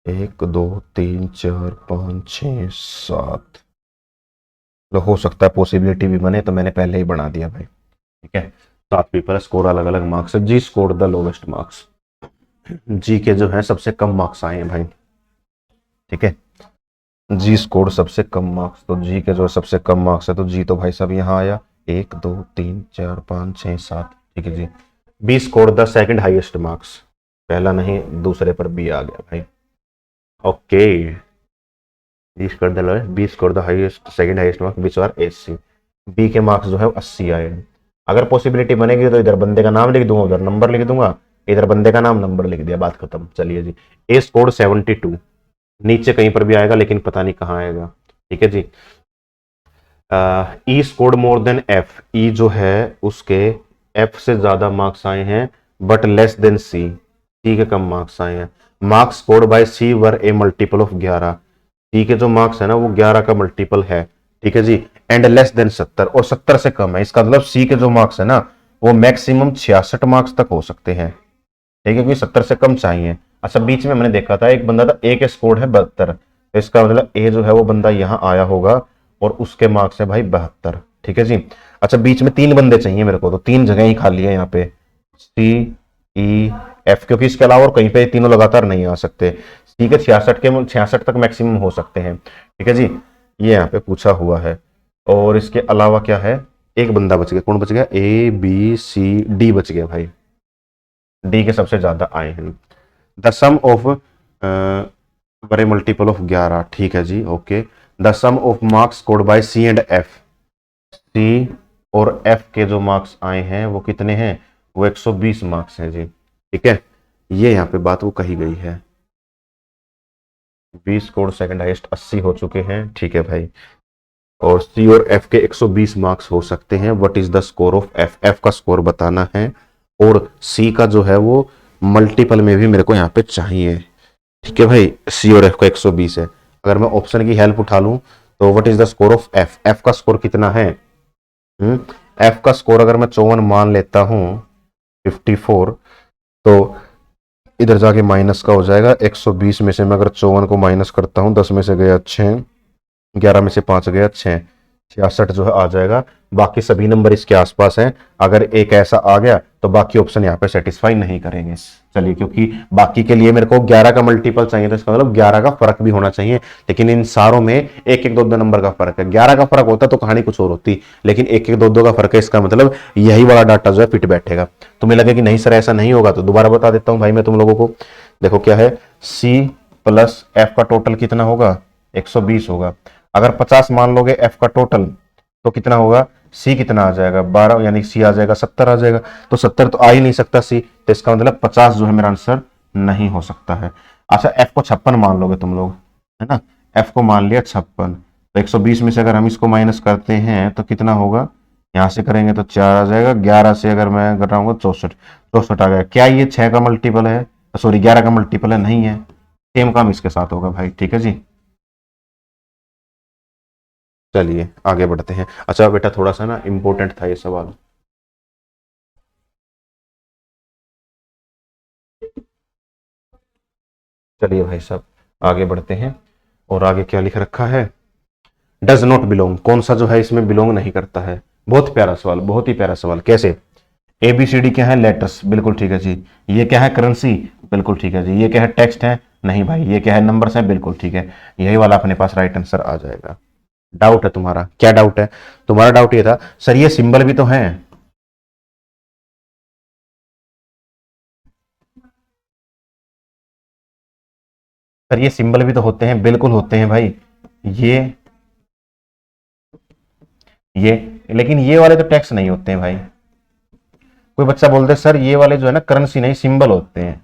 एक दो तीन चार पाँच छः सात, तो हो सकता है पॉसिबिलिटी भी बने, तो मैंने पहले ही बना दिया भाई। ठीक है, 7 पेपर स्कोर अलग अलग मार्क्स है, जी स्कोर द लोवेस्ट मार्क्स, जी के जो है सबसे कम मार्क्स आए हैं भाई। ठीक है, जी स्कोर सबसे कम मार्क्स, तो जी के जो सबसे कम मार्क्स है, तो जी तो भाई साहब यहाँ आया 1 2 3 4 5 6 7। ठीक है जी, B score the second highest marks, पहला नहीं दूसरे पर बी आ गया भाई। Okay, B score the highest second highest marks which are 80, B के मार्क्स जो है 80 आए। अगर पॉसिबिलिटी बनेगी तो इधर बंदे का नाम लिख दूंगा, उधर नंबर लिख दूंगा, इधर बंदे का नाम नंबर लिख दिया, बात खत्म। चलिए जी, ए स्कोर 72, नीचे कहीं पर भी आएगा लेकिन पता नहीं कहाँ आएगा, ठीक है जी। E scored more than F, E जो है उसके एफ से ज्यादा मार्क्स आए हैं but less than C, C के कम मार्क्स आए हैं। Marks scored by C were a multiple of 11, सी के जो मार्क्स है ना वो 11 का मल्टीपल है, ठीक है जी। एंड लेस देन 70, और 70 से कम है, इसका मतलब सी के जो मार्क्स है ना वो मैक्सिमम 66 मार्क्स तक हो सकते हैं, ठीक है, क्योंकि 70 से कम चाहिए। अच्छा, बीच में मैंने देखा था एक बंदा था, ए के स्कोर है 72, तो इसका मतलब ए जो है वो बंदा यहाँ आया होगा और उसके मार्क्स है भाई 72, ठीक है जी। अच्छा, बीच में 3 बंदे चाहिए मेरे को, तो 3 जगह ही खाली है यहाँ पे, सी ई एफ, क्योंकि इसके अलावा और कहीं पे तीनों लगातार नहीं आ सकते। सी के 66 तक मैक्सिमम हो सकते हैं, ठीक है जी, ये यहाँ पे पूछा हुआ है। और इसके अलावा क्या है, एक बंदा बच गया, कौन बच गया, ए बी सी डी बच गया भाई, डी के सबसे ज्यादा आए हैं। द सम ऑफ बड़े मल्टीपल ऑफ 11, ठीक है जी, okay. The sum of marks scored by C and F, C और एफ के जो मार्क्स आए हैं वो कितने हैं, वो 120 मार्क्स हैं जी, ठीक है, ये यहाँ पे बात वो कही गई है। बी स्कोर सेकंड हाईएस्ट 80 हो चुके हैं, ठीक है भाई, और सी और एफ के 120 मार्क्स हो सकते हैं। What is the score of F, F का स्कोर बताना है, और सी का जो है वो मल्टीपल में भी मेरे को यहाँ पे चाहिए, ठीक है भाई। सी और एफ का 120 है, अगर मैं ऑप्शन की हेल्प उठा लूं तो what is the score of F, F का स्कोर कितना है, एफ का स्कोर अगर मैं 54 मान लेता हूं 54, तो इधर जाके माइनस का हो जाएगा। 120 में से मैं अगर 54 को माइनस करता हूं, 10 में से गया 6, 11 में से 5 गया 6, 66 जो है आ जाएगा। बाकी सभी नंबर इसके आसपास हैं, अगर एक ऐसा आ गया तो बाकी ऑप्शन यहाँ पे सेटिस्फाई नहीं करेंगे। चलिए, क्योंकि बाकी के लिए मेरे को 11 का मल्टीपल चाहिए, तो इसका मतलब 11 का फर्क भी होना चाहिए, लेकिन इन सारों में एक एक दो दो नंबर का फर्क है। 11 का फर्क होता तो कहानी कुछ और होती, लेकिन एक एक दो दो का फर्क है, इसका मतलब यही वाला डाटा जो है फिट बैठेगा। तुम्हें लगे कि नहीं सर ऐसा नहीं होगा, तो दोबारा बता देता हूं भाई मैं तुम लोगों को। देखो क्या है, सी प्लस एफ का टोटल कितना होगा, 120 होगा। अगर 50 मान लोगे एफ का टोटल, तो कितना होगा, सी कितना आ जाएगा 12, यानी सी आ जाएगा 70 आ जाएगा, तो 70 तो आ ही नहीं सकता सी, तो इसका मतलब 50 जो है मेरा आंसर नहीं हो सकता है। अच्छा, एफ को 56 मान लोगे तुम लोग, है ना, एफ को मान लिया 56, तो 120 में से अगर हम इसको माइनस करते हैं तो कितना होगा, यहां से करेंगे तो 4 आ जाएगा, 11 से अगर मैं घटाऊंगा 64 आ गया। क्या ये 6 का मल्टीपल है, सॉरी 11 का मल्टीपल है, नहीं है। सेम काम इसके साथ होगा भाई, ठीक है जी। चलिए आगे बढ़ते हैं। अच्छा बेटा, थोड़ा सा ना इंपॉर्टेंट था ये सवाल, चलिए भाई साहब आगे बढ़ते हैं। और आगे क्या लिख रखा है, डज नॉट बिलोंग, कौन सा जो है इसमें बिलोंग नहीं करता है। बहुत प्यारा सवाल, बहुत ही प्यारा सवाल। कैसे, एबीसीडी क्या है, लेटर्स, बिल्कुल ठीक है जी। ये क्या है, करेंसी, बिल्कुल ठीक है जी। ये क्या है, टेक्स्ट है, नहीं भाई। ये क्या है, नंबर्स है, बिल्कुल ठीक है। यही वाला अपने पास राइट आंसर आ जाएगा। डाउट है तुम्हारा, क्या डाउट है तुम्हारा, डाउट ये था सर ये सिंबल भी तो है। सर ये सिंबल भी तो होते हैं, बिल्कुल होते हैं भाई। ये ये लेकिन ये वाले तो टैक्स नहीं होते हैं भाई। कोई बच्चा बोलते सर ये वाले जो है ना करेंसी नहीं सिंबल होते हैं,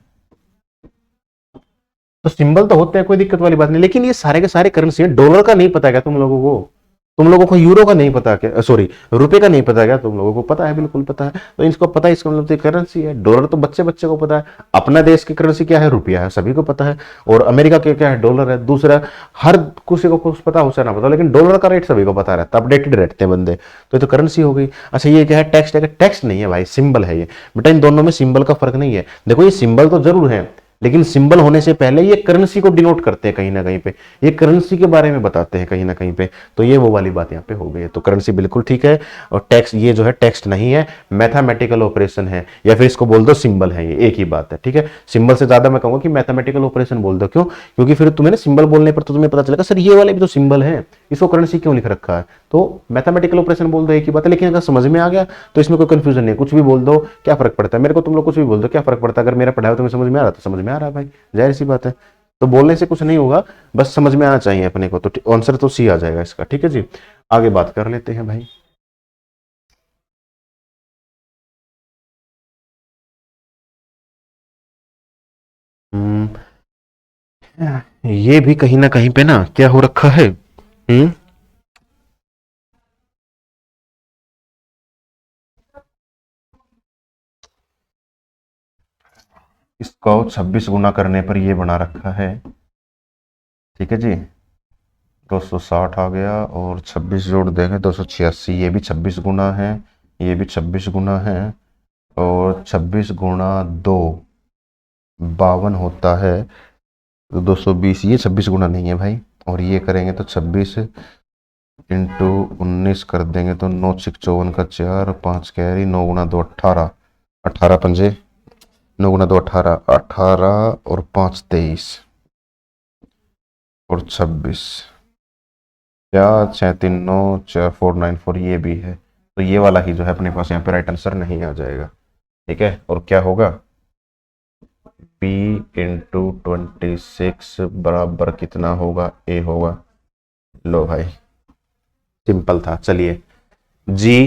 तो सिंबल तो होते हैं, कोई दिक्कत वाली बात नहीं, लेकिन ये सारे के सारे करेंसी है। डॉलर का नहीं पता क्या तुम लोगों को, तुम लोगों को यूरो का नहीं पता क्या, सॉरी रुपए का नहीं पता क्या, तुम लोगों को पता है, बिल्कुल पता है। तो इसको पता है, इसका मतलब करेंसी है। डॉलर तो बच्चे बच्चे को पता है। अपना देश की करेंसी क्या है, रुपया है, सभी को पता है। और अमेरिका के क्या है, डॉलर है। दूसरा, हर किसी को कुछ पता हो ना पता, लेकिन डॉलर का रेट सभी को पता रहता है, अपडेटेड रहते हैं बंदे। तो ये तो करेंसी हो गई। अच्छा ये क्या है, टेक्स्ट है, टेक्स्ट नहीं है भाई, सिंबल है ये। बेटा इन दोनों में सिंबल का फर्क नहीं है। देखो ये सिंबल तो जरूर है, लेकिन सिंबल होने से पहले ये करेंसी को डिनोट करते हैं कहीं ना कहीं पे, ये करेंसी के बारे में बताते हैं कहीं ना कहीं पे। तो ये वो वाली बात यहाँ पे हो गई है। तो करेंसी बिल्कुल ठीक है, और टेक्स्ट ये जो है टेक्स्ट नहीं है, मैथमेटिकल ऑपरेशन है, या फिर इसको बोल दो सिंबल है, ये एक ही बात है, ठीक है। सिंबल से ज्यादा मैं कहूंगा कि मैथमेटिकल ऑपरेशन बोल दो। क्यों? क्योंकि फिर तुम्हें ना सिंबल बोलने पर तो तुम्हें पता चलेगा सर ये वाले भी तो सिंबल है, इसको करेंसी क्यों लिख रखा है। तो मैथमेटिकल ऑपरेशन बोल दो, एक ही बात है। लेकिन अगर समझ में आ गया तो इसमें कोई कंफ्यूजन नहीं है, कुछ भी बोल दो, क्या फर्क पड़ता है मेरे को, तुम लोग कुछ भी बोल दो, क्या फर्क पड़ता है। अगर मेरा पढ़ाया तुम्हें समझ में आ रहा तो समझ में आ रहा है भाई, जाहिर सी बात है। तो बोलने से कुछ नहीं होगा, बस समझ में आना चाहिए अपने को। तो आंसर तो सी आ जाएगा इसका, ठीक है जी। आगे बात कर लेते हैं भाई। ये भी कहीं ना कहीं पे ना क्या हो रखा है। इसको 26 गुना करने पर ये बना रखा है, ठीक है जी। 260 आ गया और 26 जोड़ देंगे 286, ये भी 26 गुना है, ये भी 26 गुना है, और 26 गुना 2 52 होता है, तो 220, ये 26 गुना नहीं है भाई। और ये करेंगे तो 26 इंटू 19 कर देंगे तो 9 6 54 का 4 5 कैरी, 9 गुना 2 18, 18 पंजे 9 गुना 2 18, 18 और 5 23 और 26, क्या 6 3 9 4 4 9 4, ये भी है। तो ये वाला ही जो है अपने पास यहाँ पे राइट आंसर नहीं आ जाएगा, ठीक है। और क्या होगा, P इंटू 26 बराबर कितना होगा, A होगा। लो भाई सिंपल था। चलिए G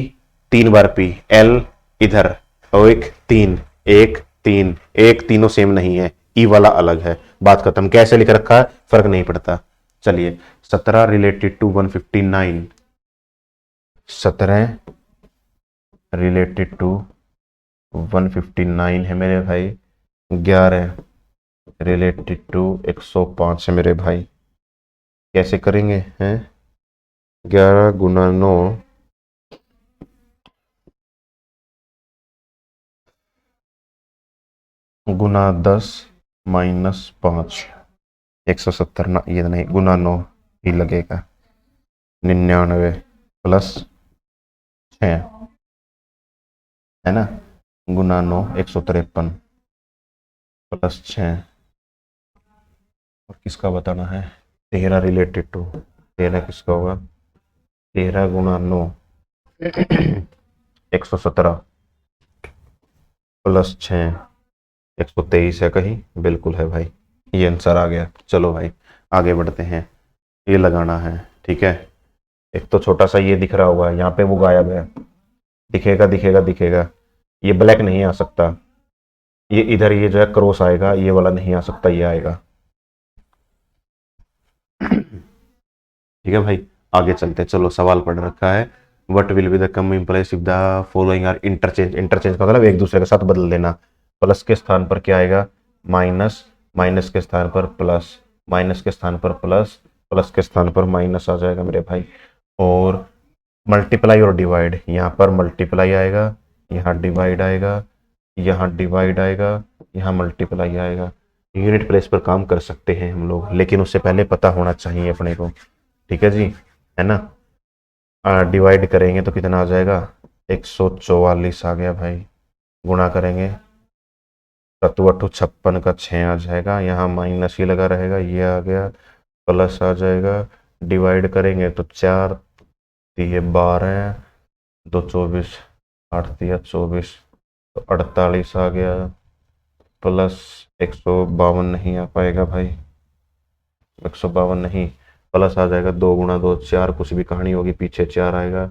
3 बार P, L इधर, और एक 3 1 3 1, तीनों सेम नहीं है, E वाला अलग है, बात खत्म। कैसे लिख रखा है फर्क नहीं पड़ता। चलिए 17 रिलेटेड टू 159, 17 रिलेटेड टू 159 है मेरे भाई, 11 रिलेटेड टू 105 है मेरे भाई। कैसे करेंगे हैं, 11 गुना 9 गुना 10 माइनस 5, 170 ना, ये नहीं, गुना 9 ही लगेगा, 99 प्लस 6 है ना, गुना 9 153 प्लस 6, और किसका बताना है, 13 रिलेटेड टू 13 किसका होगा, 13 गुना 9 117 प्लस 6 123 है कहीं, बिल्कुल है भाई, ये आंसर आ गया। चलो भाई आगे बढ़ते हैं, ये लगाना है, ठीक है। एक तो छोटा सा ये दिख रहा होगा, यहाँ पे वो गायब है, दिखेगा दिखेगा दिखेगा, ये ब्लैक नहीं आ सकता, ये इधर ये जो है क्रॉस आएगा, ये वाला नहीं आ सकता, ये आएगा, ठीक है भाई। आगे चलते, चलो सवाल पढ़ रखा है, वट विल बी द कम employees if the following are interchange. Interchange का मतलब एक दूसरे के साथ बदल देना। प्लस के स्थान पर क्या आएगा, माइनस, माइनस के स्थान पर प्लस, माइनस के स्थान पर प्लस, प्लस के स्थान पर माइनस आ जाएगा मेरे भाई। और मल्टीप्लाई और डिवाइड, यहाँ पर मल्टीप्लाई आएगा, यहाँ डिवाइड आएगा, यहाँ डिवाइड आएगा, यहाँ मल्टीप्लाई आएगा। यूनिट प्लेस पर काम कर सकते हैं हम लोग, लेकिन उससे पहले पता होना चाहिए अपने को, ठीक है जी, है ना। डिवाइड करेंगे तो कितना आ जाएगा, 144 आ गया भाई। गुणा करेंगे 7×8 = 56 का 6 आ जाएगा, यहाँ माइनस ही लगा रहेगा, ये आ गया, प्लस आ जाएगा। डिवाइड करेंगे तो 4 3 12 2 24, 8 3 24, तो 48 आ गया, प्लस 152 नहीं आ पाएगा भाई, 152 नहीं, प्लस आ जाएगा 2 गुणा 2 4, कुछ भी कहानी होगी पीछे 4 आएगा,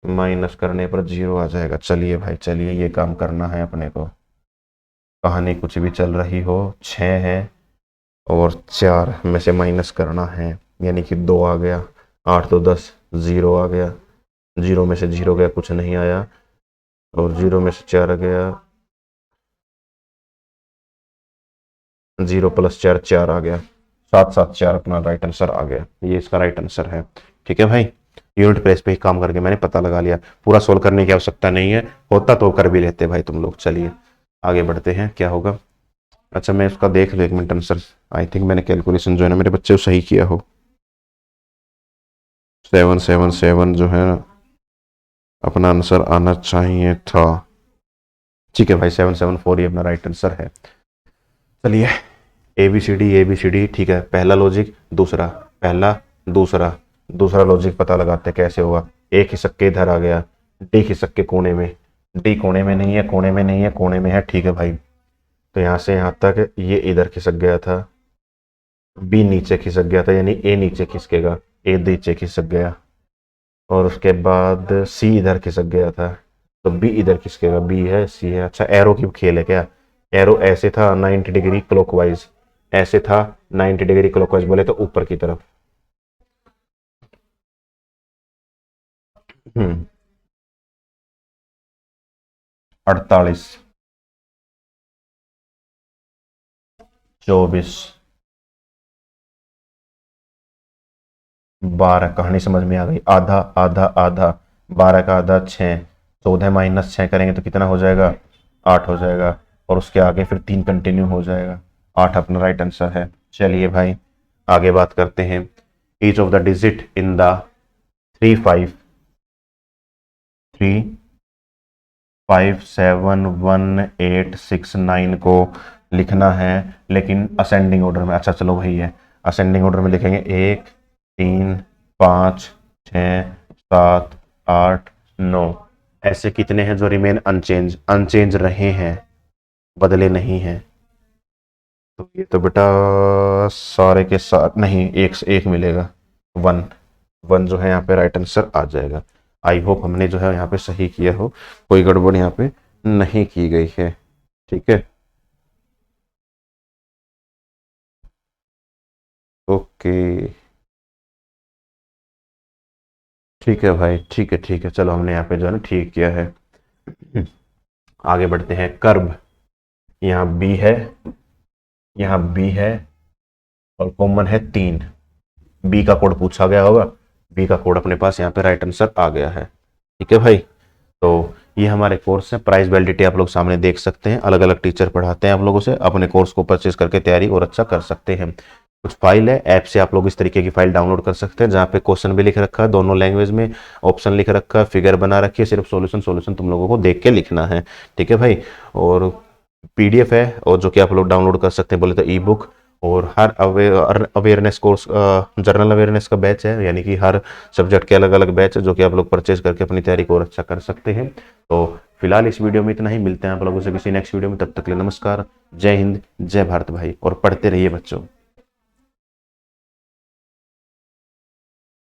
माइनस करने पर 0 आ जाएगा। चलिए भाई चलिए, ये काम करना है अपने को, कहानी कुछ भी चल रही हो, 6 है और 4 में से माइनस करना है, यानी कि 2 आ गया, 8 तो 10, 0 आ गया, 0 में से 0 गया, कुछ नहीं आया, और 0 में से 4 गया, 0 + 4 4 आ गया, 7 7 4 अपना राइट आंसर आ गया, ये इसका राइट आंसर है, ठीक है भाई। यूनिट प्लेस पे ही काम करके मैंने पता लगा लिया, पूरा सोल्व करने की आवश्यकता नहीं है, होता तो कर भी लेते भाई तुम लोग। चलिए आगे बढ़ते हैं, क्या होगा, अच्छा मैं उसका देख लूँ एक मिनट आंसर। आई थिंक मैंने कैलकुलेशन जो है ना मेरे बच्चे को सही किया हो। 777 जो है अपना आंसर आना चाहिए था। ठीक है भाई 774 ये अपना राइट आंसर है। चलिए ए बी सी डी ठीक है, पहला लॉजिक दूसरा, पहला दूसरा, दूसरा लॉजिक पता लगाते हैं कैसे होगा। एक खिसक के इधर आ गया, डी खिसक के कोने में, डी कोने में नहीं है, कोने में नहीं है, कोने में है, ठीक है भाई। तो यहाँ से यहाँ तक ये इधर खिसक गया था, बी नीचे खिसक गया था, यानी ए नीचे खिसकेगा, ए नीचे खिसक गया। और उसके बाद सी इधर खिसक गया था, तो बी इधर खिसकेगा, बी है सी है। अच्छा एरो की खेल है क्या? एरो ऐसे था 90 डिग्री क्लॉकवाइज, ऐसे था 90 डिग्री क्लॉकवाइज बोले तो ऊपर की तरफ। 48, 24, 12, कहानी समझ में आ गई। आधा आधा आधा, 12 का आधा 6, 14 माइनस 6 करेंगे तो कितना हो जाएगा? 8 हो जाएगा। और उसके आगे फिर 3 कंटिन्यू हो जाएगा, 8 अपना राइट आंसर है। चलिए भाई आगे बात करते हैं। Each of the digit in the 3 5 3 5 7 1 8 6 9 को लिखना है, लेकिन असेंडिंग ऑर्डर में। अच्छा चलो वही है, असेंडिंग ऑर्डर में लिखेंगे 1 3 5 6 7 8 9। ऐसे कितने हैं जो रिमेन अनचेंज, अनचेंज रहे हैं, बदले नहीं हैं? तो ये तो बेटा सारे के साथ नहीं, एक से एक मिलेगा, 1, 1 जो है यहाँ पे राइट आंसर आ जाएगा। आई होप हमने जो है यहाँ पे सही किया हो, कोई गड़बड़ यहाँ पे नहीं की गई है। ठीक है ओके, ठीक है भाई, ठीक है ठीक है, चलो हमने यहाँ पे जो है ना ठीक किया है। आगे बढ़ते हैं। कर्व, यहाँ बी है, यहाँ बी है, और कॉमन है 3। बी का कोड पूछा गया होगा, बी का कोड अपने पास यहाँ पे राइट आंसर आ गया है। ठीक है भाई, तो ये हमारे कोर्स है। प्राइस वैलिडिटी आप लोग सामने देख सकते हैं, अलग अलग टीचर पढ़ाते हैं आप लोगों से। अपने कोर्स को परचेज करके तैयारी और अच्छा कर सकते हैं। कुछ फाइल है, ऐप से आप लोग इस तरीके की फाइल डाउनलोड कर सकते हैं, जहाँ पे क्वेश्चन भी लिख रखा है दोनों लैंग्वेज में, ऑप्शन लिख रखा है, फिगर बना रखी है, सिर्फ सॉल्यूशन सॉल्यूशन तुम लोगों को देख के लिखना है। ठीक है भाई, और पीडीएफ है, और जो कि आप लोग डाउनलोड कर सकते हैं बोले तो ई बुक। और हर अवेयरनेस कोर्स, जनरल अवेयरनेस का बैच है, यानी कि हर सब्जेक्ट के अलग अलग बैच है जो कि आप लोग परचेज करके अपनी तैयारी को और अच्छा कर सकते हैं। तो फिलहाल इस वीडियो में इतना ही, मिलते हैं आप लोगों से किसी नेक्स्ट वीडियो में, तब तक के लिए नमस्कार, जय हिंद, जय भारत भाई, और पढ़ते रहिए बच्चों।